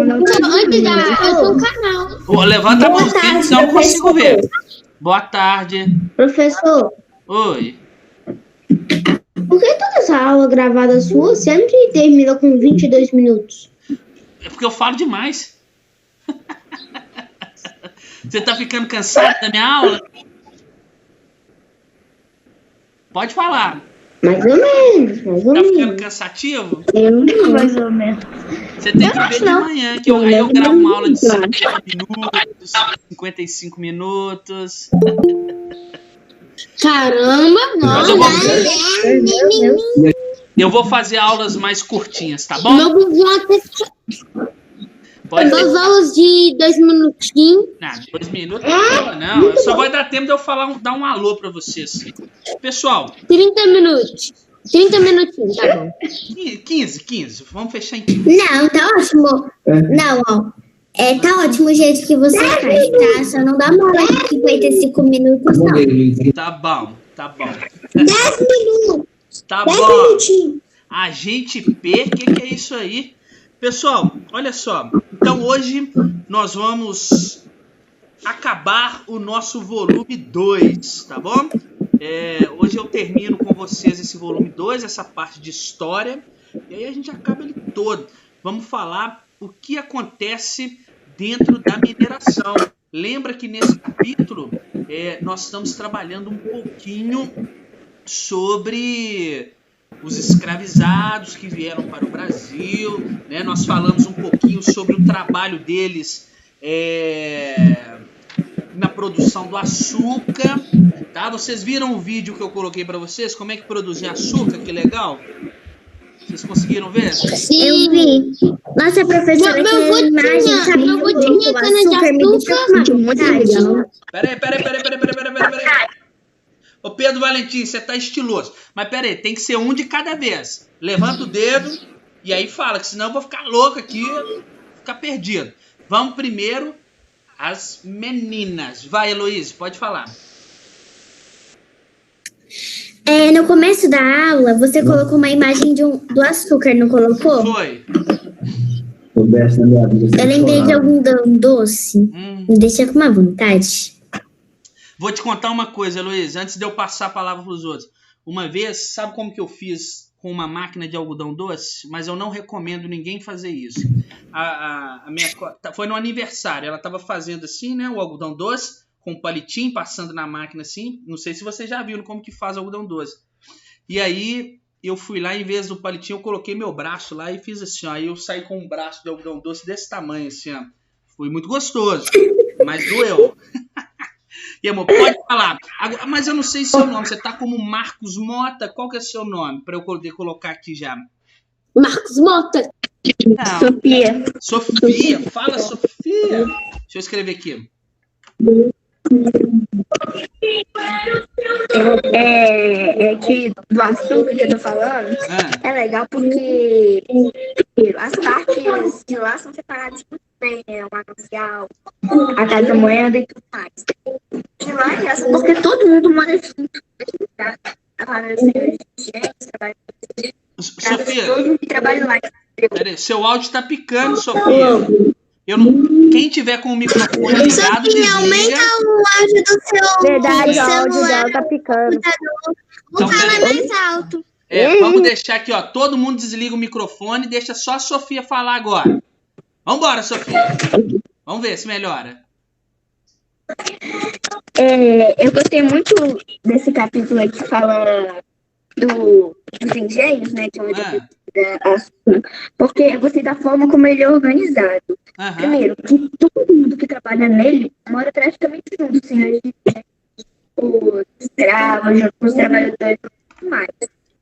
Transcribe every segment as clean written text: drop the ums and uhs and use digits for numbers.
não Antes eu sou um canal. Levanta a mãozinha, senão eu não consigo ver. Boa tarde. Professor, Oi. por que toda essa aula gravada sua sempre termina com 22 minutos? É porque eu falo demais. Você tá ficando cansado da minha aula? Pode falar. Mais ou menos, mais ou Tá ficando menos. cansativo? Mais ou menos. Você tem que ver de manhã, que aí eu gravo uma aula de 50 minutos, 55 minutos. Caramba, Mas não. eu vou fazer aulas mais curtinhas, tá bom? Meu bumbum Pode duas ser. aulas de 2 minutinhos. Não, 2 minutos não. Eu só vai dar tempo de eu dar um alô pra vocês. Pessoal, 30 minutos. 30 minutinhos, tá bom. 15. Vamos fechar em 15. Não, tá ótimo. Não, ó. Tá ótimo o jeito que você faz, tá? Só não dá mole de 55 minutos, não. Tá bom. 10 minutos. Tá 10 bom. minutinhos. Agente P, o que é isso aí? Pessoal, olha só. Então hoje nós vamos acabar o nosso volume 2, tá bom? Hoje eu termino com vocês esse volume 2, essa parte de história. E aí a gente acaba ele todo. Vamos falar o que acontece dentro da mineração. Lembra que nesse capítulo nós estamos trabalhando um pouquinho sobre os escravizados que vieram para o Brasil, né? Nós falamos um pouquinho sobre o trabalho deles na produção do açúcar, tá? Vocês viram o vídeo que eu coloquei para vocês? Como é que produzir açúcar? Que legal! Vocês conseguiram ver? Sim. Eu vi. Nossa, professora, Meu imagem, sabe? meu vô tinha cana de açúcar me deixa com uma vontade. Peraí. Ô Pedro Valentim, você tá estiloso. Mas peraí, tem que ser um de cada vez. Levanta o dedo e aí fala, que senão eu vou ficar louco aqui, ficar perdido. Vamos primeiro as meninas. Vai, Heloísa, pode falar. No começo da aula, você colocou uma imagem do açúcar, não colocou? Foi. Eu lembrei de algodão doce. Me deixa com uma vontade. Vou te contar uma coisa, Heloísa, antes de eu passar a palavra para os outros. Uma vez, sabe como que eu fiz com uma máquina de algodão doce? Mas eu não recomendo ninguém fazer isso. Foi no aniversário, ela estava fazendo assim, né, o algodão doce, com um palitinho, passando na máquina assim. Não sei se vocês já viram como que faz algodão doce. E aí, eu fui lá, em vez do palitinho, eu coloquei meu braço lá e fiz assim, ó. Aí eu saí com um braço de algodão doce desse tamanho, assim, ó. Foi muito gostoso, mas doeu. E, amor, pode falar. Agora, mas eu não sei seu nome. Você tá como Marcos Mota? Qual que é o seu nome? Para eu poder colocar aqui já. Marcos Mota. Não. Sofia. Fala, Sofia. Deixa eu escrever aqui. Que do açúcar que eu tô falando é legal porque as partes de lá são separadas por bem, o manancial, a casa da moeda e tudo mais. De lá é essa, porque todo mundo mora junto. A família de gente, trabalha Sofia, todo mundo que trabalha lá. Peraí, seu áudio tá picando, Sofia. Quem tiver com o microfone ligado, desliga. Aumenta o áudio do seu Verdade, o áudio celular. dela tá picando. Então, Fala mais alto. Vamos deixar aqui, ó. Todo mundo desliga o microfone e deixa só a Sofia falar agora. Vambora, Sofia. Vamos ver se melhora. Eu gostei muito desse capítulo aqui que fala dos engenhos, né? Que é porque eu gostei da forma como ele é organizado. Primeiro, que todo mundo que trabalha nele mora praticamente junto, senhores de os escravos, os trabalhadores e tudo mais.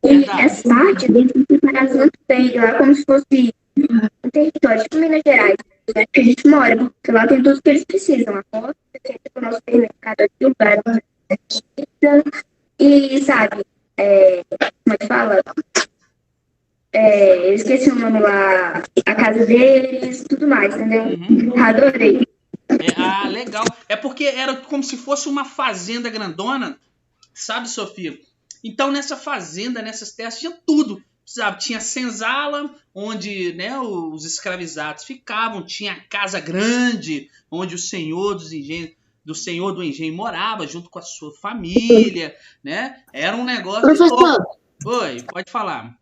E as partes dentro são separadas muito bem, lá como se fosse um território, tipo Minas Gerais, né, que a gente mora, porque lá tem tudo que eles precisam. A roça, o nosso mercado aqui, o lugar e, sabe, como é que fala? Eu esqueci o nome lá, a casa deles, tudo mais, entendeu? Adorei. Legal. É porque era como se fosse uma fazenda grandona, sabe, Sofia? Então, nessa fazenda, nessas terras, tinha tudo. Tinha senzala, onde, né, os escravizados ficavam, tinha a casa grande, onde o senhor do engenho morava, junto com a sua família, né? Era um negócio... Professor. Oi, pode falar.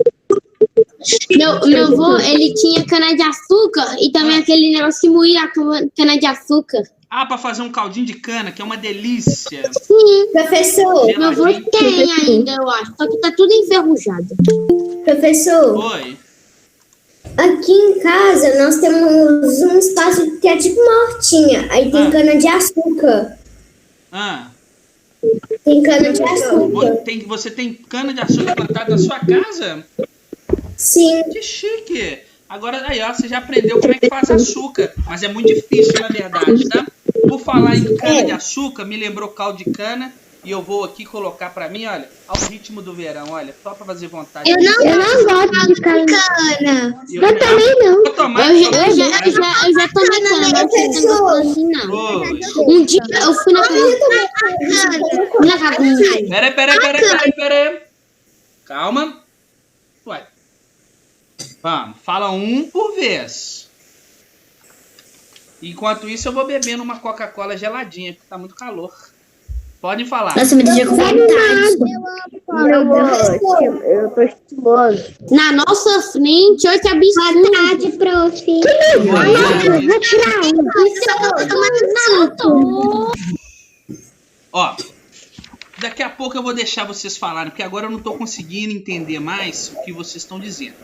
Meu avô, ele tinha cana-de-açúcar e também aquele negócio que moía a cana-de-açúcar. Ah, pra fazer um caldinho de cana, que é uma delícia. Sim. Professor. Meu avô tem ainda, eu acho. Só que tá tudo enferrujado. Professor. Oi. Aqui em casa nós temos um espaço que é tipo uma hortinha. Aí tem cana-de-açúcar. Tem cana-de-açúcar. Você tem cana-de-açúcar plantada na sua casa? Sim. Que chique. Agora, aí, ó, você já aprendeu como é que faz açúcar. Mas é muito difícil, na verdade, tá? Por falar em cana-de-açúcar, me lembrou caldo de cana. E eu vou aqui colocar pra mim, olha, ao ritmo do verão, olha, só pra fazer vontade. Eu não gosto de cana. Eu também não. Vou tomar. Eu já tomei cana, não. Um dia eu fui na casa. Pera. Calma. Ué. Vamos, fala um por vez. Enquanto isso, eu vou bebendo uma Coca-Cola geladinha, porque tá muito calor. Podem falar. Nossa, me deixa com vontade. Eu tô estiloso. Na nossa frente, olha que absurdo. Boa tarde, prof. Ó, daqui a pouco eu vou deixar vocês falarem, porque agora eu não tô conseguindo entender mais o que vocês estão dizendo.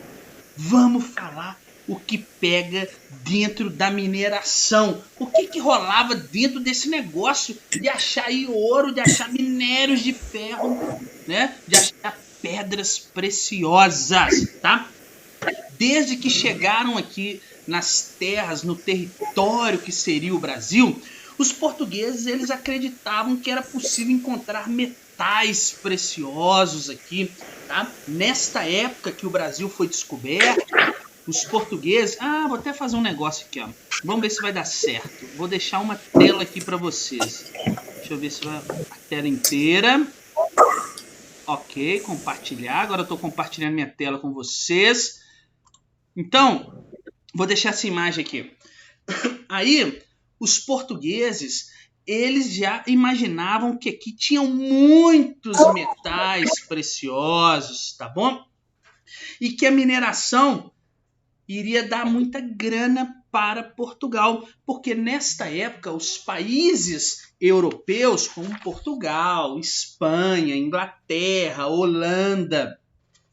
Vamos falar o que pega dentro da mineração. O que rolava dentro desse negócio de achar aí ouro, de achar minérios de ferro, né? De achar pedras preciosas, tá? Desde que chegaram aqui nas terras, no território que seria o Brasil, os portugueses, eles acreditavam que era possível encontrar metais preciosos aqui, tá? Nesta época que o Brasil foi descoberto, os portugueses... Ah, vou até fazer um negócio aqui, ó. Vamos ver se vai dar certo. Vou deixar uma tela aqui para vocês. Deixa eu ver se vai... A tela inteira. Ok, compartilhar. Agora eu estou compartilhando minha tela com vocês. Então, vou deixar essa imagem aqui. Aí, os portugueses, eles já imaginavam que aqui tinham muitos metais preciosos, tá bom? E que a mineração iria dar muita grana para Portugal, porque nesta época os países europeus, como Portugal, Espanha, Inglaterra, Holanda,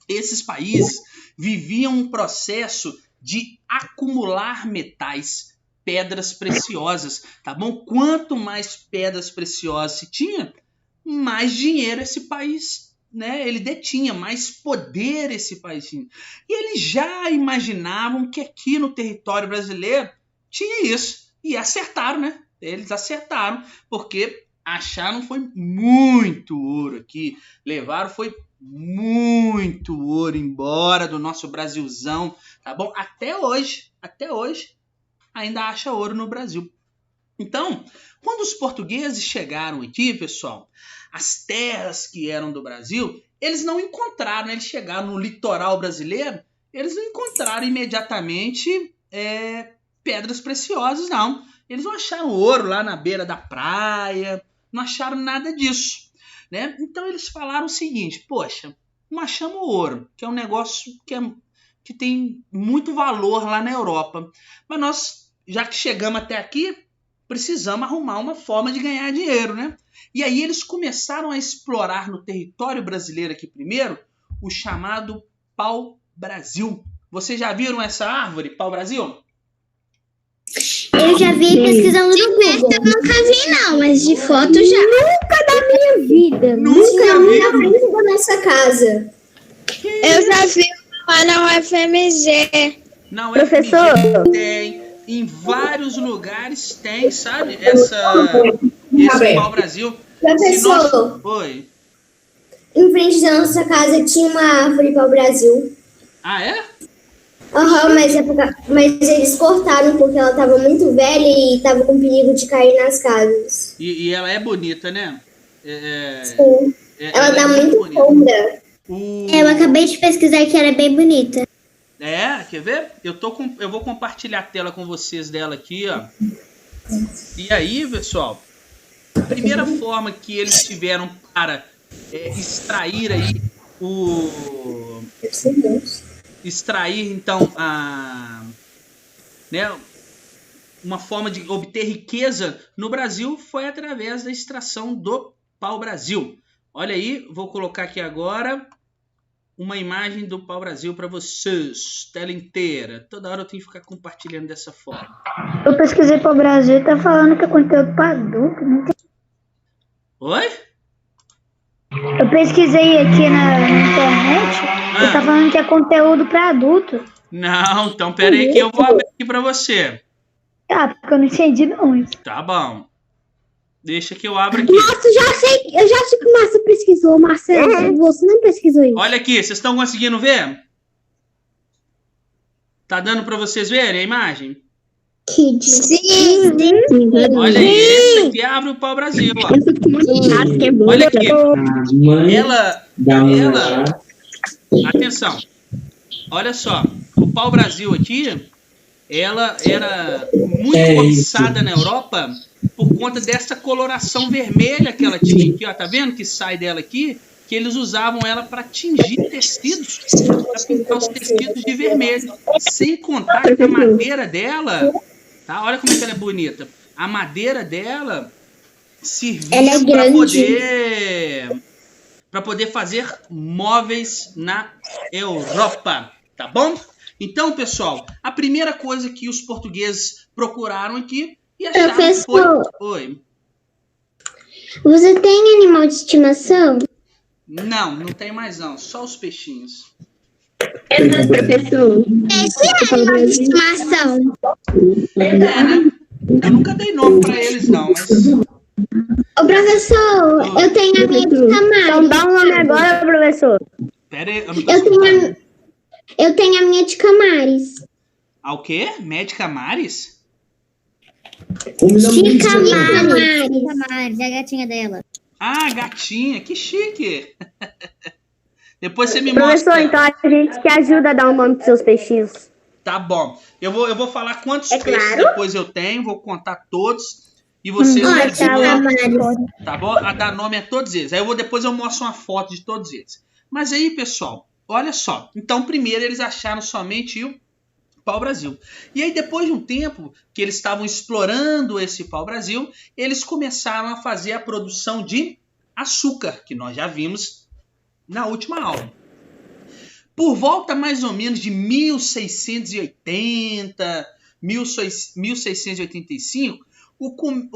esses países viviam um processo de acumular metais, pedras preciosas, tá bom? Quanto mais pedras preciosas se tinha, mais dinheiro esse país, né, ele detinha, mais poder esse país tinha. E eles já imaginavam que aqui no território brasileiro tinha isso. E acertaram, né? Eles acertaram, porque acharam foi muito ouro aqui. Levaram foi muito ouro embora do nosso Brasilzão, tá bom? Até hoje, ainda acha ouro no Brasil. Então, quando os portugueses chegaram aqui, pessoal, as terras que eram do Brasil, eles não encontraram, eles chegaram no litoral brasileiro, eles não encontraram imediatamente pedras preciosas, não. Eles não acharam ouro lá na beira da praia, não acharam nada disso, né? Então eles falaram o seguinte, poxa, não achamos ouro, que é um negócio que tem muito valor lá na Europa, mas nós, já que chegamos até aqui, precisamos arrumar uma forma de ganhar dinheiro, né? E aí eles começaram a explorar no território brasileiro aqui primeiro o chamado pau-brasil. Vocês já viram essa árvore, pau-brasil? Eu já vi pesquisando no Google. Eu nunca vi não, mas de foto já. Nunca da minha vida. Nunca vi. Na frente da nossa casa. Eu já vi lá na UFMG. Não, Professor. Tem. Em vários lugares tem, sabe? Esse pau-brasil. Professor, Oi. em frente da nossa casa tinha uma árvore pau-brasil. Ah, é? Aham, mas eles cortaram porque ela estava muito velha e estava com perigo de cair nas casas. E ela é bonita, né? Sim. Ela dá muito sombra. Eu acabei de pesquisar que ela é bem bonita. Quer ver? Eu vou compartilhar a tela com vocês dela aqui, ó. E aí, pessoal, a primeira forma que eles tiveram para extrair aí extrair então uma forma de obter riqueza no Brasil foi através da extração do pau-brasil. Olha aí, vou colocar aqui agora uma imagem do pau-brasil para vocês, tela inteira. Toda hora eu tenho que ficar compartilhando dessa forma. Eu pesquisei pau-brasil e tá falando que é conteúdo para adulto. Não tem... Oi? Eu pesquisei aqui na internet e tá falando que é conteúdo para adulto. Não, então pera aí que eu vou abrir aqui para você. Porque eu não entendi não isso. Tá bom. Deixa que eu abro aqui. Nossa, eu já sei que o Márcio pesquisou, Marcelo. Você não pesquisou isso. Olha aqui, vocês estão conseguindo ver? Tá dando para vocês verem a imagem? Sim. Olha aí, esse aqui abre o pau-brasil, ó. Olha aqui. Ela... Atenção. Olha só. O pau-brasil aqui, ela era muito cobiçada na Europa por conta dessa coloração vermelha que ela tinha aqui, ó. Tá vendo que sai dela aqui? Que eles usavam ela para tingir tecidos, para pintar os tecidos de vermelho. Sem contar que a madeira dela, tá? Olha como é que ela é bonita. A madeira dela servia para poder fazer móveis na Europa, tá bom? Então, pessoal, a primeira coisa que os portugueses procuraram aqui e acharam que foi... Oi. Você tem animal de estimação? Não tem mais não. Só os peixinhos. Professor. Esse é animal de estimação. Né? Eu nunca dei nome pra eles não, mas... Ô, professor, eu tenho a minha de Camares. Então dá um nome agora, professor. Pera aí, eu não tô escutando. Eu tenho a minha de Camares. O quê? Médica Mares? De Camares, a gatinha dela. Ah, gatinha, que chique. Depois você me mostra. Professor, então a gente que ajuda a dar um nome pros seus peixinhos. Tá bom. Eu vou falar quantos peixes depois eu tenho, vou contar todos. E vocês me ajudam, tá bom? A dar nome a todos eles. Aí depois eu mostro uma foto de todos eles. Mas aí, pessoal, olha só. Então, primeiro eles acharam somente o pau-brasil. E aí, depois de um tempo que eles estavam explorando esse pau-brasil, eles começaram a fazer a produção de açúcar, que nós já vimos na última aula. Por volta mais ou menos de 1680, 1685, o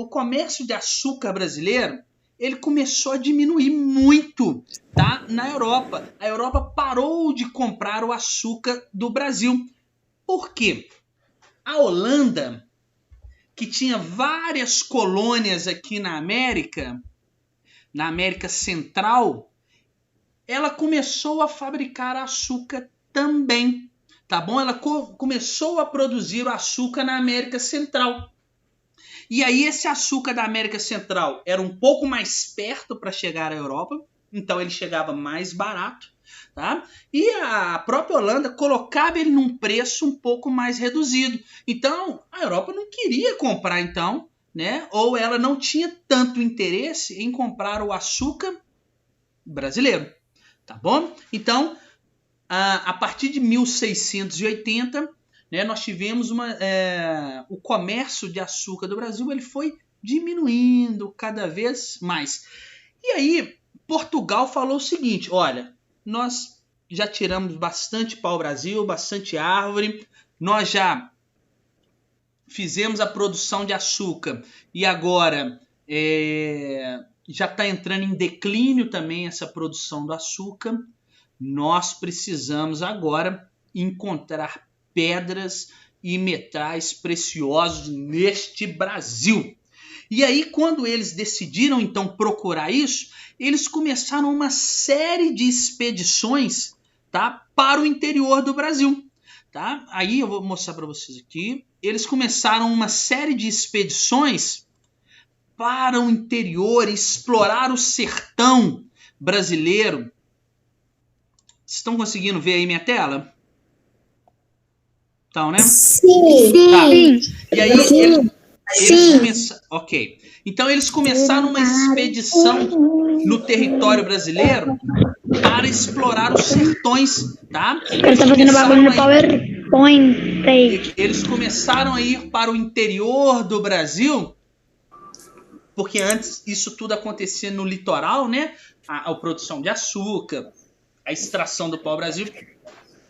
comércio de açúcar brasileiro ele começou a diminuir muito, tá? Na Europa. A Europa parou de comprar o açúcar do Brasil. Por quê? A Holanda, que tinha várias colônias aqui na América Central, ela começou a fabricar açúcar também, tá bom? Ela começou a produzir o açúcar na América Central. E aí esse açúcar da América Central era um pouco mais perto para chegar à Europa, então ele chegava mais barato, tá? E a própria Holanda colocava ele num preço um pouco mais reduzido. Então a Europa não queria comprar então, né? Ou ela não tinha tanto interesse em comprar o açúcar brasileiro, tá bom? Então a partir de 1680 né, nós tivemos o comércio de açúcar do Brasil, ele foi diminuindo cada vez mais. E aí, Portugal falou o seguinte, olha, nós já tiramos bastante pau-brasil, bastante árvore, nós já fizemos a produção de açúcar e agora já está entrando em declínio também essa produção do açúcar, nós precisamos agora encontrar pedras e metais preciosos neste Brasil. E aí, quando eles decidiram, então, procurar isso, eles começaram uma série de expedições, tá, para o interior do Brasil. Tá? Aí eu vou mostrar para vocês aqui. Eles começaram uma série de expedições para o interior, explorar o sertão brasileiro, estão conseguindo ver aí minha tela? Então, né? Sim. Tá. E aí, eles começaram... Ok. Então, eles começaram uma expedição no território brasileiro para explorar os sertões, tá? Eu tô fazendo bagulho no PowerPoint aí. Eles começaram a ir para o interior do Brasil, porque antes isso tudo acontecia no litoral, né? A produção de açúcar, a extração do pau-brasil.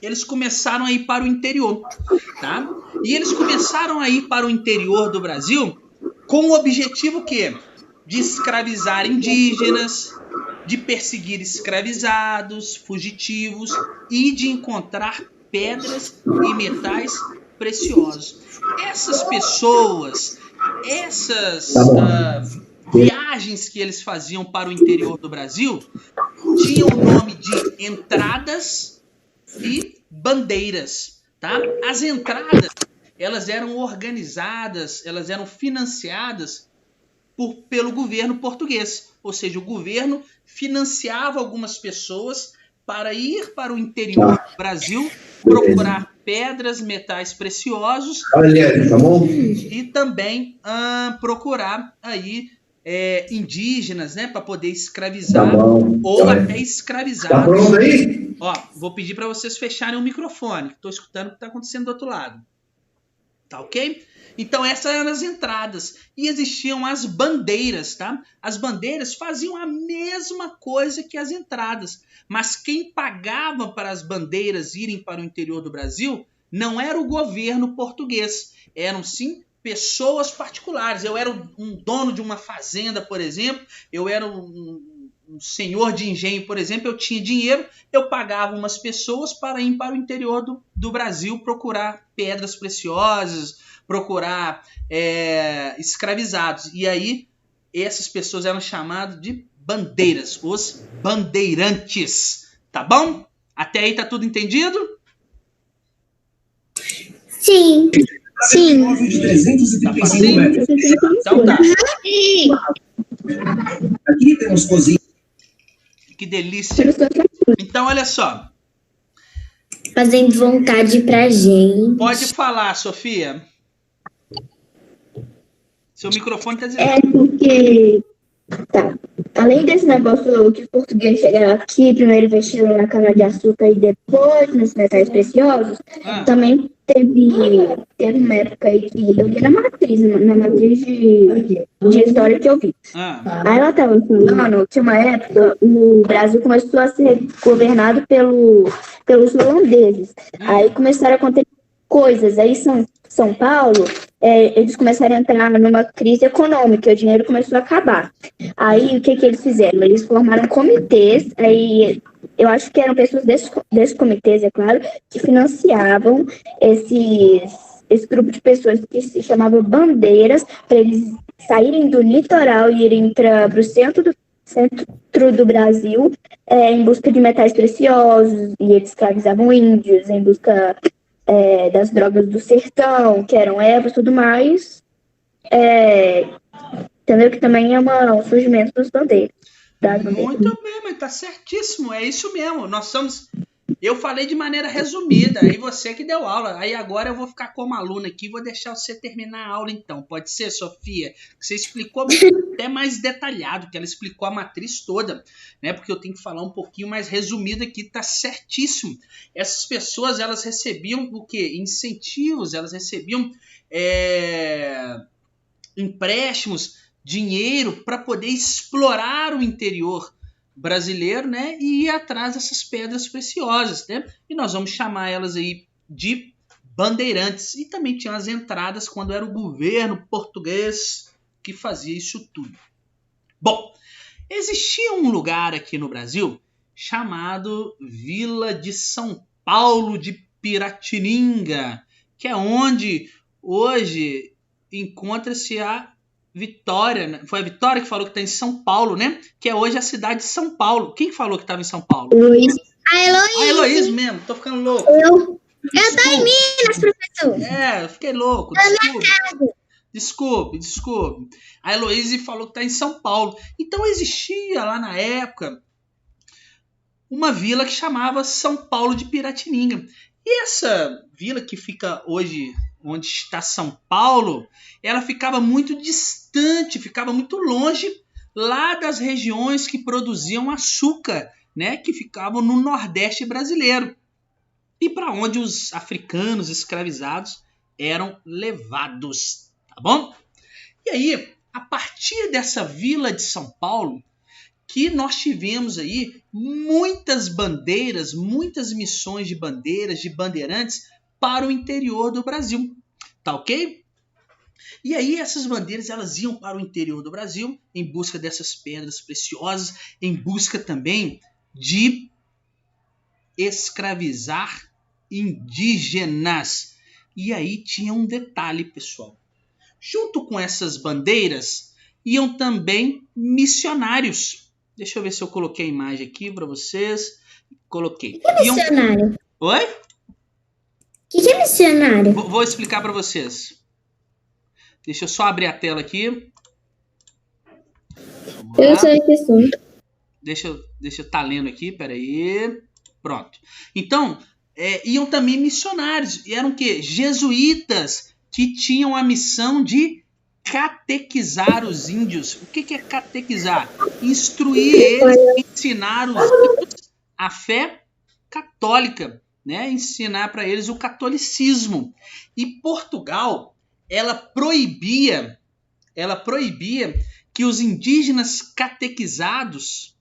Eles começaram a ir para o interior, tá? E eles começaram a ir para o interior do Brasil com o objetivo quê? De escravizar indígenas, de perseguir escravizados, fugitivos e de encontrar pedras e metais preciosos. Essas pessoas, essas viagens que eles faziam para o interior do Brasil tinham o nome de entradas e bandeiras, tá? As entradas, elas eram organizadas, elas eram financiadas pelo governo português. Ou seja, o governo financiava algumas pessoas para ir para o interior do Brasil, procurar pedras, metais preciosos e também procurar aí indígenas, né, para poder escravizar ou até escravizados. Ó, vou pedir para vocês fecharem o microfone, estou escutando o que está acontecendo do outro lado. Tá ok? Então essas eram as entradas. E existiam as bandeiras, tá? As bandeiras faziam a mesma coisa que as entradas. Mas quem pagava para as bandeiras irem para o interior do Brasil não era o governo português. Eram sim pessoas particulares. Eu era um dono de uma fazenda, por exemplo. Eu era um senhor de engenho, por exemplo. Eu tinha dinheiro. Eu pagava umas pessoas para ir para o interior do Brasil procurar pedras preciosas, procurar escravizados. E aí, essas pessoas eram chamadas de bandeiras, os bandeirantes. Tá bom? Até aí tá tudo entendido? Sim. Sim. Tá facinho? Então tá. Aqui temos cozinha. Que delícia. Então, olha só. Fazendo vontade pra gente. Pode falar, Sofia. Seu microfone tá dizendo. É porque, tá, além desse negócio que os portugueses chegaram aqui, primeiro investiram na cana-de-açúcar e depois nos metais preciosos, também teve uma época aí que eu li na matriz de história que eu vi. Aí ela tava falando que uma época o Brasil começou a ser governado pelos holandeses. Aí começaram a acontecer coisas. Aí São Paulo, eles começaram a entrar numa crise econômica, o dinheiro começou a acabar. Aí o que eles fizeram? Eles formaram comitês, aí eu acho que eram pessoas desses comitês, é claro, que financiavam esse grupo de pessoas que se chamava bandeiras, para eles saírem do litoral e irem para o centro do Brasil em busca de metais preciosos, e eles escravizavam índios em busca das drogas do sertão, que eram ervas e tudo mais. Entendeu? Que também é um surgimento dos bandeiras. Muito bem, mas tá certíssimo, é isso mesmo. Nós somos... Eu falei de maneira resumida, aí você que deu aula. Aí agora eu vou ficar como aluna aqui e vou deixar você terminar a aula então. Pode ser, Sofia? Você explicou até mais detalhado, que ela explicou a matriz toda, né? Porque eu tenho que falar um pouquinho mais resumido aqui, tá certíssimo. Essas pessoas, elas recebiam o quê? Incentivos, elas recebiam empréstimos, dinheiro para poder explorar o interior brasileiro, né, e ir atrás dessas pedras preciosas, né? E nós vamos chamar elas aí de bandeirantes. E também tinha as entradas quando era o governo português que fazia isso tudo. Bom, existia um lugar aqui no Brasil chamado Vila de São Paulo de Piratininga, que é onde hoje encontra-se a Vitória, né? Foi a Vitória que falou que está em São Paulo, né? Que é hoje a cidade de São Paulo. Quem falou que estava em São Paulo? A Heloísa. A Heloísa mesmo, tô ficando louco. Eu tô em Minas, professor. Eu fiquei louco. Desculpe. A Heloísa falou que está em São Paulo. Então existia lá na época uma vila que chamava São Paulo de Piratininga. E essa vila que fica hoje, onde está São Paulo, ela ficava muito distante, ficava muito longe lá das regiões que produziam açúcar, né, que ficavam no Nordeste brasileiro, e para onde os africanos escravizados eram levados, tá bom? E aí, a partir dessa vila de São Paulo, que nós tivemos aí muitas bandeiras, muitas missões de bandeiras, de bandeirantes para o interior do Brasil, tá ok? E aí essas bandeiras elas iam para o interior do Brasil em busca dessas pedras preciosas, em busca também de escravizar indígenas. E aí tinha um detalhe, pessoal. Junto com essas bandeiras iam também missionários. Deixa eu ver se eu coloquei a imagem aqui para vocês. Coloquei. O que é missionário? Oi? O que é missionário? Vou explicar para vocês. Deixa eu só abrir a tela aqui. Eu sei que sou. Deixa eu estar lendo aqui, peraí. Pronto. Então, iam também missionários. E eram o quê? Jesuítas que tinham a missão de catequizar os índios. O que é catequizar? Instruir eles, ensinar os índios a fé católica, né? Ensinar para eles o catolicismo. E Portugal, ela proibia que os indígenas catequizados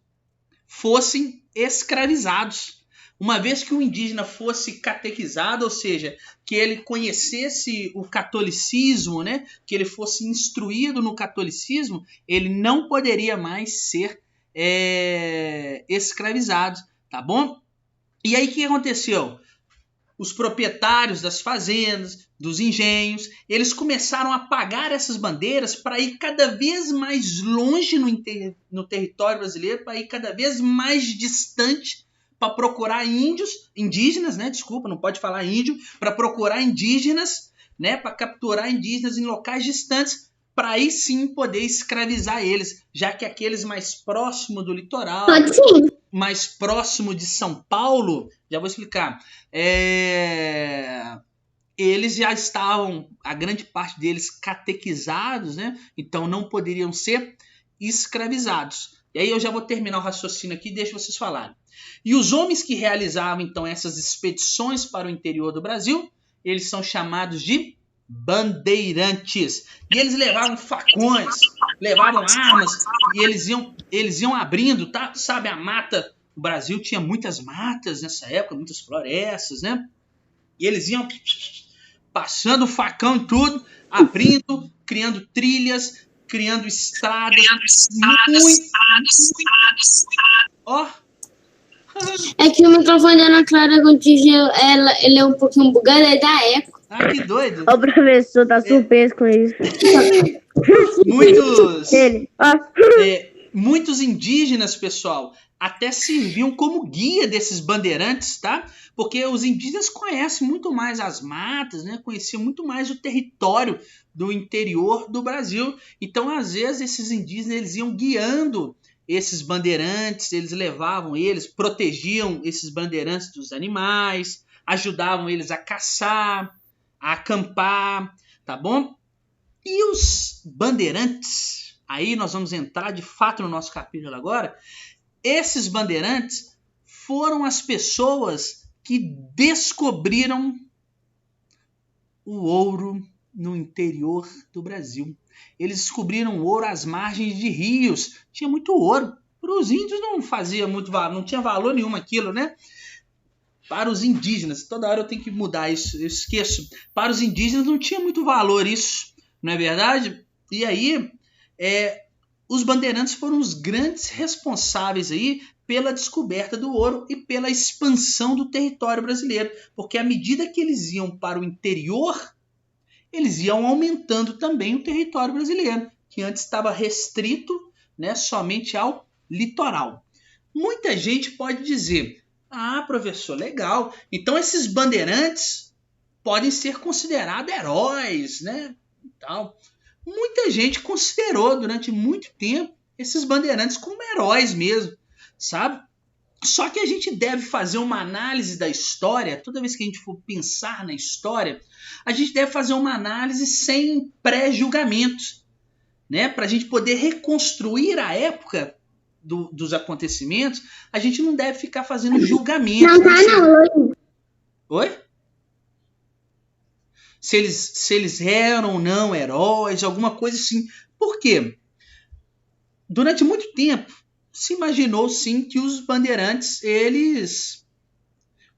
fossem escravizados. Uma vez que o indígena fosse catequizado, ou seja, que ele conhecesse o catolicismo, né, que ele fosse instruído no catolicismo, ele não poderia mais ser escravizado, tá bom? E aí o que aconteceu? Os proprietários das fazendas, dos engenhos, eles começaram a pagar essas bandeiras para ir cada vez mais longe no território brasileiro, para ir cada vez mais distante, para procurar indígenas, né? Desculpa, não pode falar índio, para procurar indígenas, né? Para capturar indígenas em locais distantes, para aí sim poder escravizar eles, já que aqueles mais próximos do litoral, mais próximo de São Paulo, já vou explicar, eles já estavam, a grande parte deles, catequizados, né? Então não poderiam ser escravizados. E aí eu já vou terminar o raciocínio aqui e deixo vocês falarem. E os homens que realizavam então essas expedições para o interior do Brasil, eles são chamados de bandeirantes. E eles levavam facões, levavam armas, e eles iam abrindo, tá? Sabe, a mata. O Brasil tinha muitas matas nessa época, muitas florestas, né? E eles iam passando o facão e tudo, abrindo, criando trilhas, criando estradas. Ó. É que o microfone da Ana Clara contigo, ele é um pouquinho bugado, é da eco. Ah, que doido. O professor tá surpreso com isso. Muitos indígenas, pessoal, até serviam como guia desses bandeirantes, tá? Porque os indígenas conhecem muito mais as matas, né? Conheciam muito mais o território do interior do Brasil. Então, às vezes, esses indígenas eles iam guiando esses bandeirantes, eles levavam eles, protegiam esses bandeirantes dos animais, ajudavam eles a caçar, a acampar, tá bom? E os bandeirantes, aí nós vamos entrar de fato no nosso capítulo agora, esses bandeirantes foram as pessoas que descobriram o ouro no interior do Brasil. Eles descobriram ouro às margens de rios. Tinha muito ouro. Para os índios não fazia muito valor, não tinha valor nenhum aquilo, né? Para os indígenas, toda hora eu tenho que mudar isso, eu esqueço. Para os indígenas não tinha muito valor isso, não é verdade? E aí, os bandeirantes foram os grandes responsáveis aí pela descoberta do ouro e pela expansão do território brasileiro. Porque à medida que eles iam para o interior, eles iam aumentando também o território brasileiro, que antes estava restrito, né, somente ao litoral. Muita gente pode dizer, professor, legal, então esses bandeirantes podem ser considerados heróis, né? Tal. Muita gente considerou durante muito tempo esses bandeirantes como heróis mesmo, sabe? Só que a gente deve fazer uma análise da história, toda vez que a gente for pensar na história, a gente deve fazer uma análise sem pré-julgamentos, né? Para a gente poder reconstruir a época dos acontecimentos, a gente não deve ficar fazendo julgamentos. Não tá não. Oi? Se eles eram ou não heróis, alguma coisa assim. Por quê? Durante muito tempo, se imaginou sim que os bandeirantes eles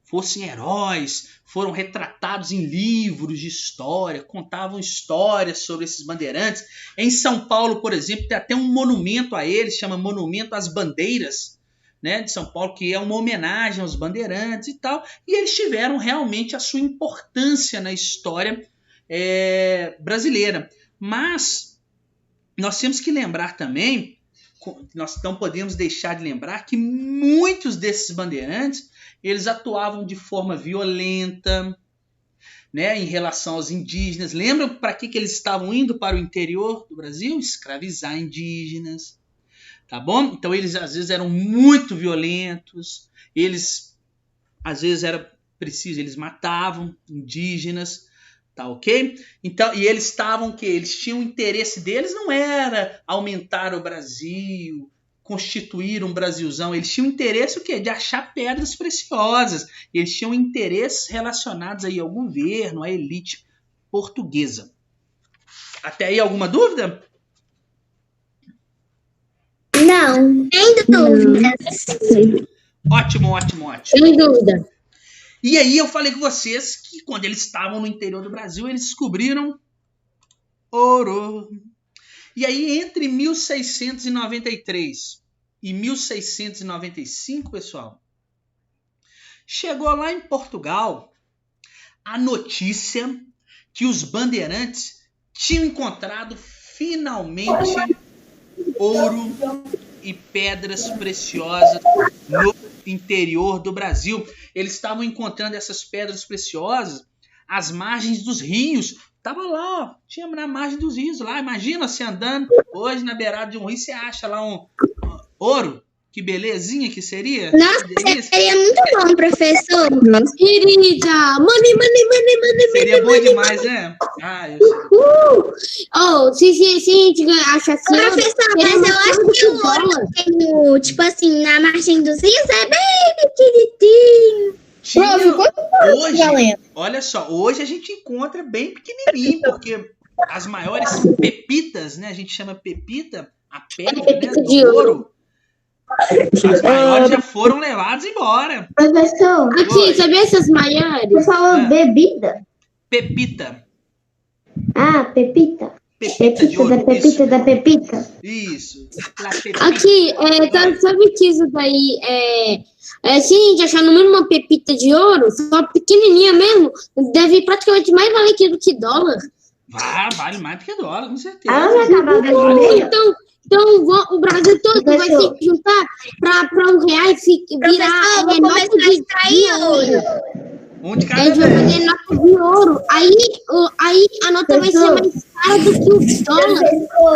fossem heróis, foram retratados em livros de história, contavam histórias sobre esses bandeirantes. Em São Paulo, por exemplo, tem até um monumento a eles, chama Monumento às Bandeiras, né, de São Paulo, que é uma homenagem aos bandeirantes e tal. E eles tiveram realmente a sua importância na história brasileira. Mas nós temos que lembrar também, nós não podemos deixar de lembrar que muitos desses bandeirantes eles atuavam de forma violenta, né, em relação aos indígenas. Lembram para que eles estavam indo para o interior do Brasil? Escravizar indígenas. Tá bom? Então eles às vezes eram muito violentos, eles às vezes era preciso, eles matavam indígenas. Tá, ok? Então, e eles estavam que eles tinham o interesse deles não era aumentar o Brasil, constituir um Brasilzão, eles tinham interesse o quê? De achar pedras preciosas. Eles tinham interesses relacionados aí ao governo, à elite portuguesa. Até aí alguma dúvida? Não. Sem dúvida. Ótimo. Sem dúvida. E aí eu falei com vocês que quando eles estavam no interior do Brasil, eles descobriram ouro. E aí entre 1693 e 1695, pessoal, chegou lá em Portugal a notícia que os bandeirantes tinham encontrado finalmente ouro e pedras preciosas no interior do Brasil. Eles estavam encontrando essas pedras preciosas às margens dos rios. Tava lá, ó, tinha na margem dos rios lá. Imagina você andando hoje na beirada de um rio, você acha lá um ouro. Que belezinha que seria. Nossa, seria muito bom, professor. Querida, money. Seria bom demais, né? Eu sei. Se a gente acha assim... Professor, mas eu acho que o ouro tem, tipo assim, na margem dos rios é bem pequenininho. Hoje, olha só, hoje a gente encontra bem pequenininho, porque as maiores pepitas, né? A gente chama pepita, a pedra, né, do ouro. As maiores já foram levadas embora. Professor, aqui, sabe essas maiores? Você falou bebida? Pepita. Ah, pepita. Pepita de ouro. Da pepita. Isso. Aqui, sabe que isso daí se a gente achar no mínimo uma pepita de ouro, só pequenininha mesmo, deve praticamente mais valer do que dólar. Vale mais do que dólar, com certeza. Então o Brasil todo vai se juntar para R$1 virar nota de ouro. Um de cada A gente vai fazer nota de ouro. Aí a nota vai ser mais cara do que o dólar.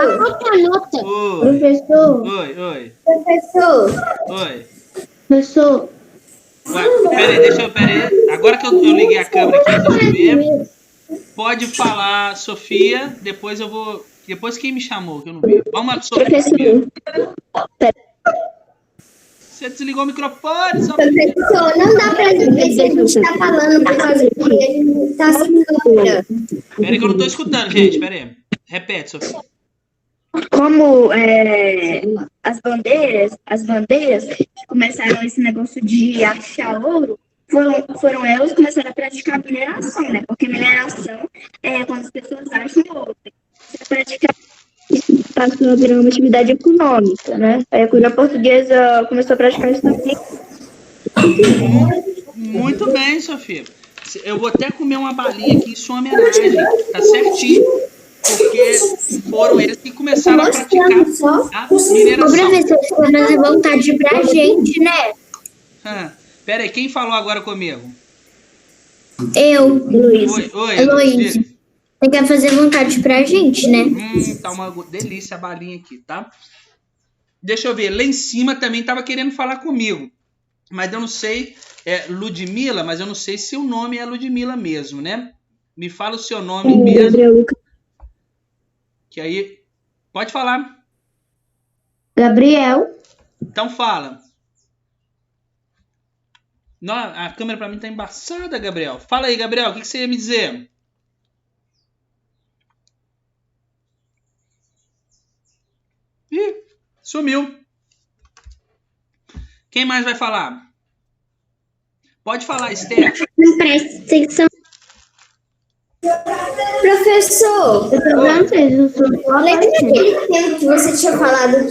A própria nota. Professor. Oi. Professor. Peraí. Agora que eu liguei a câmera aqui, deixa eu ver. Pode falar, Sofia. Depois quem me chamou, que eu não vi. Vamos lá, Sofia. Professor. Você desligou o microfone, Sofia. Professor, não dá pra ver se a gente tá falando, porque a gente tá sem câmera. Peraí que eu não tô escutando, gente. Peraí. Repete, Sofia. Como as bandeiras que começaram esse negócio de achar ouro, foram elas que começaram a praticar mineração, né? Porque mineração é quando as pessoas acham ouro. Você praticar isso passou a virar uma atividade econômica, né? Aí a coroa portuguesa começou a praticar isso também. Muito bem, Sofia. Eu vou até comer uma balinha aqui em sua homenagem. Tá certinho. Porque foram eles que começaram a praticar a mineração. O professor ficou dando vontade pra gente, né? Pera aí, quem falou agora comigo? Eu, Luiz. Oi. Luiz. Você quer fazer vontade pra gente, né? Tá uma delícia a balinha aqui, tá? Deixa eu ver, lá em cima também tava querendo falar comigo. mas eu não sei, Ludmila, mas eu não sei se o nome é Ludmila mesmo, né? Me fala o seu nome mesmo. Gabriel. Que aí, pode falar. Gabriel. Então fala. Não, a câmera pra mim tá embaçada, Gabriel. Fala aí, Gabriel, o que você ia me dizer? Ih, sumiu. Quem mais vai falar? Pode falar, Esther. Não presta atenção. Professor, lembra daquele tempo que você tinha falado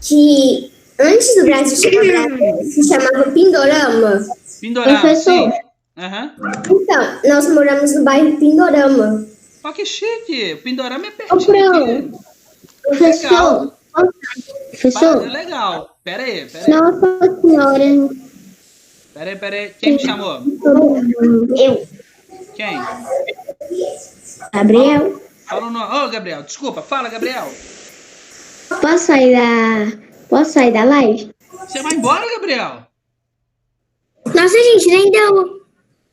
que antes do Brasil chegar no Brasil se chamava Pindorama? Pindorama, Professor. sim. Uhum. Então, nós moramos no bairro Pindorama. Ó, que chique. O Pindorama é pertinho. Professor. Professor. É legal. Pera aí. Nossa Senhora. Pera aí. Quem me chamou? Eu. Quem? Gabriel. Fala o nome. Ô, Gabriel, desculpa. Fala, Gabriel. Posso sair da live? Você vai embora, Gabriel? Nossa, gente, nem deu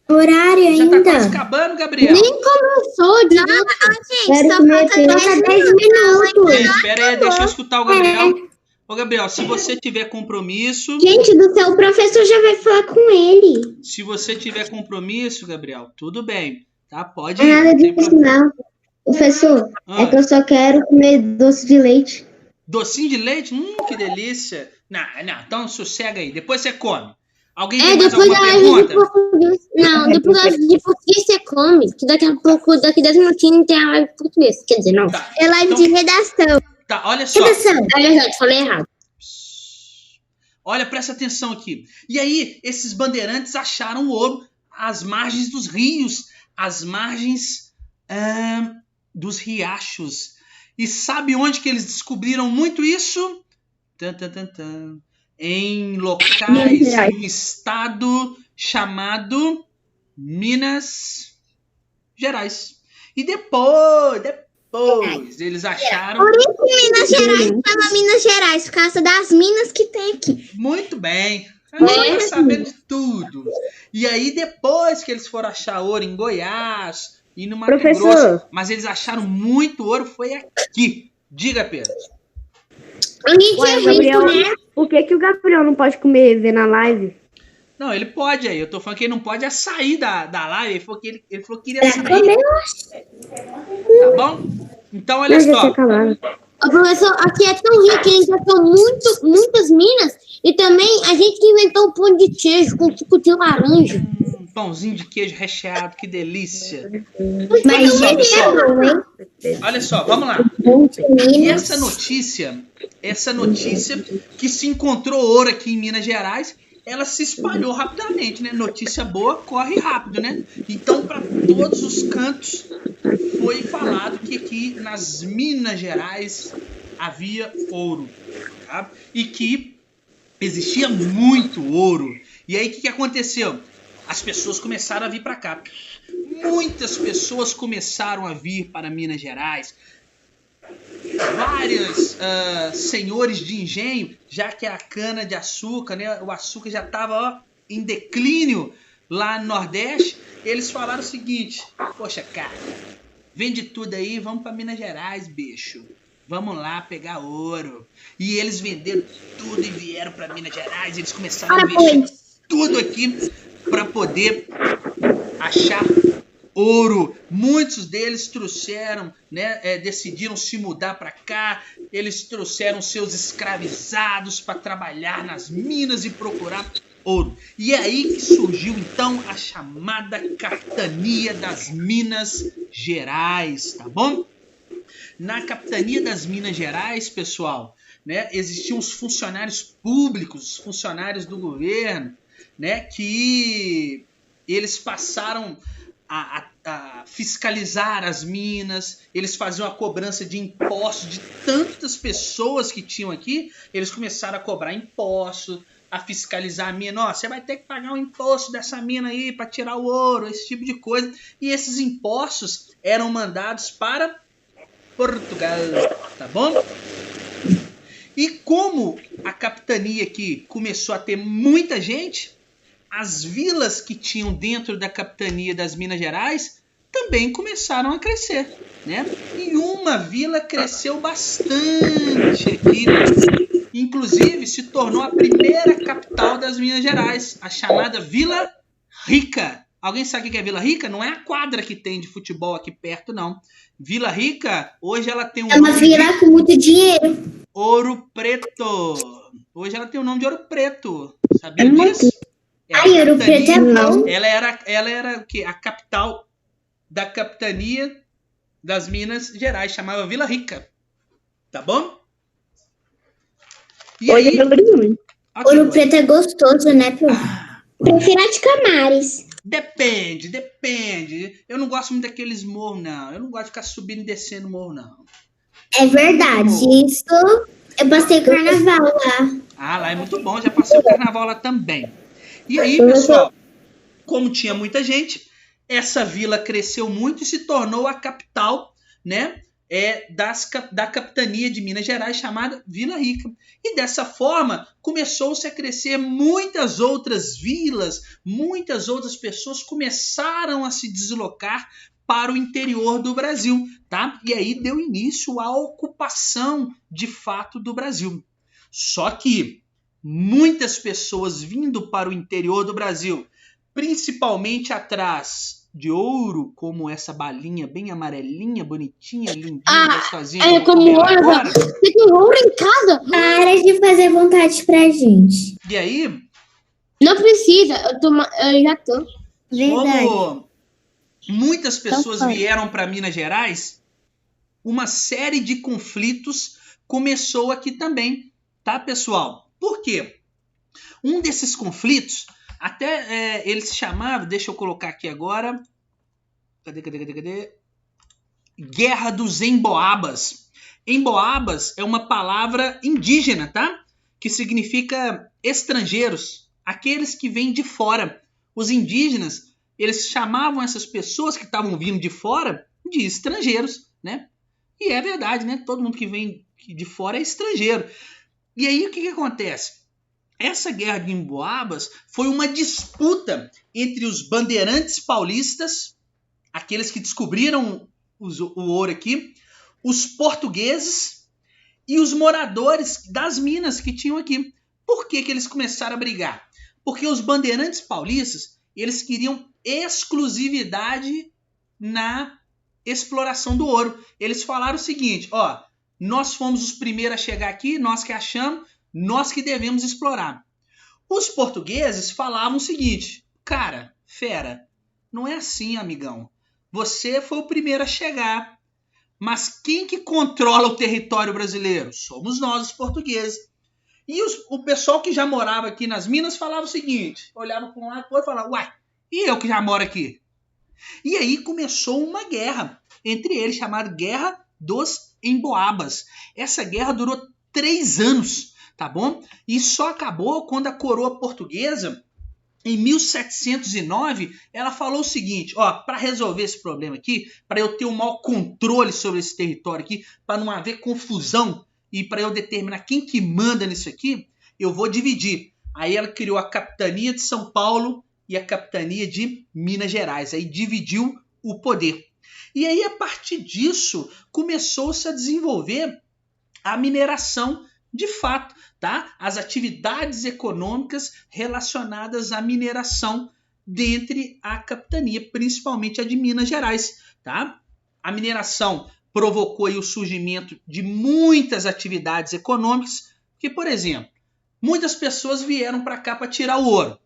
horário Já ainda. tá quase acabando, Gabriel. Nem começou de Gente, só falta 10 minutos. Pera aí, deixa eu escutar o Gabriel. Ô, Gabriel, se você tiver compromisso... Gente do céu, o professor já vai falar com ele. Se você tiver compromisso, Gabriel, tudo bem. Tá? Pode ir. Nada não tem disso problema. não. Professor, é que eu só quero comer doce de leite. Docinho de leite? Que delícia. Não, então sossega aí. Depois você come. Alguém tem mais depois alguma da live de pergunta? português. Não, depois da live de português você come. Que daqui a pouco, daqui 10 minutinhos tem a live de português. Quer dizer, não. Tá. É live de redação. Tá, olha só. É verdade, falei errado. Olha, presta atenção aqui. E aí, esses bandeirantes acharam ouro às margens dos rios, às margens dos riachos. E sabe onde que eles descobriram muito isso? Em locais do estado chamado Minas Gerais. E depois eles acharam... Por isso Minas Gerais chama Minas Gerais, por causa das minas que tem aqui. Muito bem. Agora tá sabendo de tudo. E aí, depois que eles foram achar ouro em Goiás e no Mato Grosso, mas eles acharam muito ouro, foi aqui. Diga, Pedro. Gabriel, por que o Gabriel não pode comer ver na live? Não, ele pode aí. Eu tô falando que ele não pode sair da live. Ele falou que queria sair. Tá bom? Então, olha só. Ô, professor, aqui é tão rico que a gente já tem muitas minas e também a gente que inventou o pão de queijo com suco de laranja. Pãozinho de queijo recheado, que delícia. Mas olha só, vamos lá. E essa notícia que se encontrou ouro aqui em Minas Gerais, ela se espalhou rapidamente, né? Notícia boa corre rápido, né? Então, para todos os cantos, foi falado que aqui nas Minas Gerais havia ouro, tá? E que existia muito ouro. E aí, o que aconteceu? As pessoas começaram a vir para cá. Muitas pessoas começaram a vir para Minas Gerais. Vários senhores de engenho, já que a cana de açúcar, né, o açúcar já estava em declínio lá no Nordeste, eles falaram o seguinte: poxa, cara, vende tudo aí, vamos para Minas Gerais, bicho. Vamos lá pegar ouro. E eles venderam tudo e vieram para Minas Gerais. Eles começaram a investir tudo aqui para poder achar ouro. Muitos deles trouxeram, né, decidiram se mudar para cá. Eles trouxeram seus escravizados para trabalhar nas minas e procurar ouro. E é aí que surgiu então a chamada Capitania das Minas Gerais, tá bom? Na Capitania das Minas Gerais, pessoal, né, existiam os funcionários públicos, os funcionários do governo, né, que eles passaram a fiscalizar as minas, eles faziam a cobrança de impostos de tantas pessoas que tinham aqui, eles começaram a cobrar impostos, a fiscalizar a mina. Ó, você vai ter que pagar um imposto dessa mina aí para tirar o ouro, esse tipo de coisa. E esses impostos eram mandados para Portugal, tá bom? E como a capitania aqui começou a ter muita gente, as vilas que tinham dentro da capitania das Minas Gerais também começaram a crescer, né? E uma vila cresceu bastante aqui, inclusive se tornou a primeira capital das Minas Gerais, a chamada Vila Rica. Alguém sabe o que é Vila Rica? Não é a quadra que tem de futebol aqui perto, não. Vila Rica, hoje ela tem É uma vila com muito dinheiro. Ouro Preto. Hoje ela tem o nome de Ouro Preto. Sabia disso? Ai, Ouro Preto é bom. Ela era o quê? A capital da capitania das Minas Gerais. Chamava Vila Rica. Tá bom? E Hoje aí, é Belo Ouro Preto é gostoso, né, Pio? Prefiro a de Camares. Depende. Eu não gosto muito daqueles morros, não. Eu não gosto de ficar subindo e descendo morro, não. É verdade. Isso, eu passei o carnaval lá. Ah, lá é muito bom. Já passei o carnaval lá também. E aí, pessoal, como tinha muita gente, essa vila cresceu muito e se tornou a capital, né, da capitania de Minas Gerais, chamada Vila Rica. E dessa forma, começou-se a crescer muitas outras vilas, muitas outras pessoas começaram a se deslocar para o interior do Brasil, tá? E aí deu início à ocupação, de fato, do Brasil. Só que muitas pessoas vindo para o interior do Brasil, principalmente atrás de ouro, como essa balinha bem amarelinha, bonitinha, lindinha, gostosinha. Como ouro. Você tem ouro em casa? Para de fazer vontade pra gente. E aí? Não precisa, eu já tô. Verdade. Como muitas pessoas vieram para Minas Gerais, uma série de conflitos começou aqui também, tá, pessoal? Por quê? Um desses conflitos, até ele se chamava, deixa eu colocar aqui agora, cadê? Guerra dos Emboabas. Emboabas é uma palavra indígena, tá? Que significa estrangeiros, aqueles que vêm de fora. Os indígenas, eles chamavam essas pessoas que estavam vindo de fora de estrangeiros, né? E é verdade, né? Todo mundo que vem de fora é estrangeiro. E aí o que acontece? Essa guerra de Emboabas foi uma disputa entre os bandeirantes paulistas, aqueles que descobriram o ouro aqui, os portugueses e os moradores das minas que tinham aqui. Por que eles começaram a brigar? Porque os bandeirantes paulistas, eles queriam exclusividade na exploração do ouro. Eles falaram o seguinte, ó, nós fomos os primeiros a chegar aqui, nós que achamos, nós que devemos explorar. Os portugueses falavam o seguinte, cara, fera, não é assim, amigão. Você foi o primeiro a chegar, mas quem que controla o território brasileiro? Somos nós, os portugueses. E o pessoal que já morava aqui nas minas falava o seguinte, olhava para um lado e para o outro e falava, uai, e eu que já moro aqui? E aí começou uma guerra entre eles, chamada Guerra dos Emboabas. Essa guerra durou 3 anos, tá bom? E só acabou quando a coroa portuguesa, em 1709, ela falou o seguinte, ó, para resolver esse problema aqui, para eu ter um maior controle sobre esse território aqui, para não haver confusão e para eu determinar quem que manda nisso aqui, eu vou dividir. Aí ela criou a capitania de São Paulo e a capitania de Minas Gerais. Aí dividiu o poder. E aí, a partir disso, começou-se a desenvolver a mineração de fato, tá? As atividades econômicas relacionadas à mineração dentre a capitania, principalmente a de Minas Gerais, tá? A mineração provocou aí o surgimento de muitas atividades econômicas, que, por exemplo, muitas pessoas vieram para cá para tirar o ouro.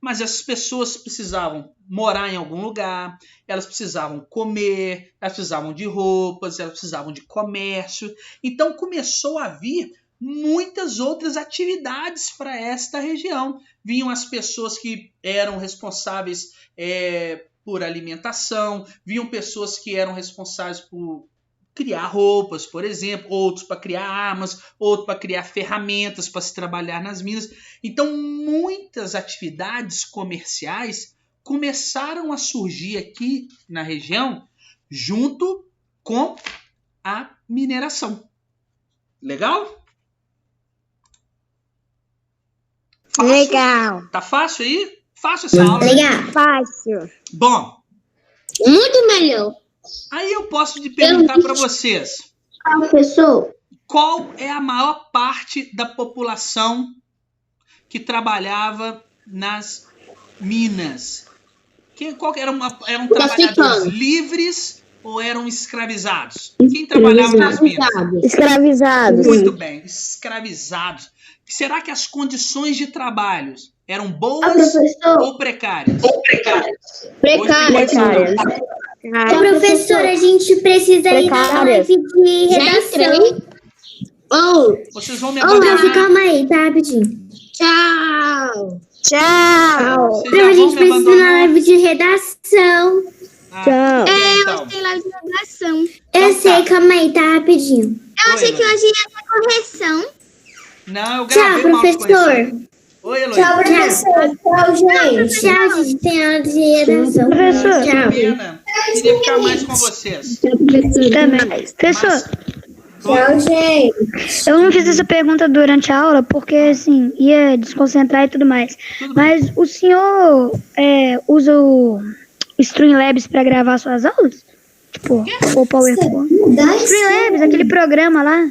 Mas essas pessoas precisavam morar em algum lugar, elas precisavam comer, elas precisavam de roupas, elas precisavam de comércio. Então começou a vir muitas outras atividades para esta região. Vinham as pessoas que eram responsáveis por alimentação, vinham pessoas que eram responsáveis por criar roupas, por exemplo, outros para criar armas, outros para criar ferramentas para se trabalhar nas minas. Então, muitas atividades comerciais começaram a surgir aqui na região junto com a mineração. Legal? Fácil? Legal. Tá fácil aí? Fácil essa aula, né? Legal. Fácil. Bom, Muito melhor. aí eu posso te perguntar para vocês. Professor, Qual é a maior parte da população que trabalhava nas minas? Qual que eram trabalhadores livres ou eram escravizados? Quem trabalhava nas minas? Escravizados. Muito bem, escravizados. Será que as condições de trabalho eram boas professor. ou precárias? Precárias. Professor, a gente precisa ir na live de Já redação. entrei. Oh, Vocês vão me Prof, abandonar? calma aí, tá, rapidinho. tchau. Tchau. Vocês Prof, já a vão gente me precisa ir na abandonar? live de redação. Tchau. Então. Tem lá de redação. Eu sei, calma aí, tá, rapidinho. Eu achei que hoje ia ter correção. Não, eu Tchau, gravei uma professor. correção. Oi, Heloísa. Tchau, professor. Tchau, gente. Tchau, gente. Tem aula de redação. Professor. Que pena. Queria ficar mais com vocês. Também. Professor, Mas- Tchau, gente. eu não fiz essa pergunta durante a aula porque, assim, ia desconcentrar e tudo mais. Tudo bem. Mas o senhor usa o Streamlabs para gravar suas aulas? Tipo, o PowerPoint. Streamlabs, aquele programa lá,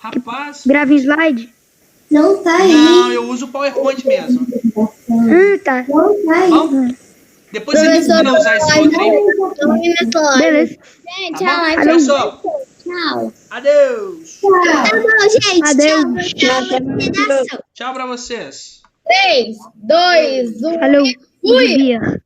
Rapaz, grava em slide. Não tá aí. não, eu uso o PowerPoint mesmo. Tá. Não tá aí. Bom, depois você me ensina a usar esse outro aí. Beleza. Tá bom? Pessoal, Tchau. adeus. Tá bom, gente. Adeus. Tchau. Tchau pra vocês. 3, 2, 1. Valeu. Bom dia.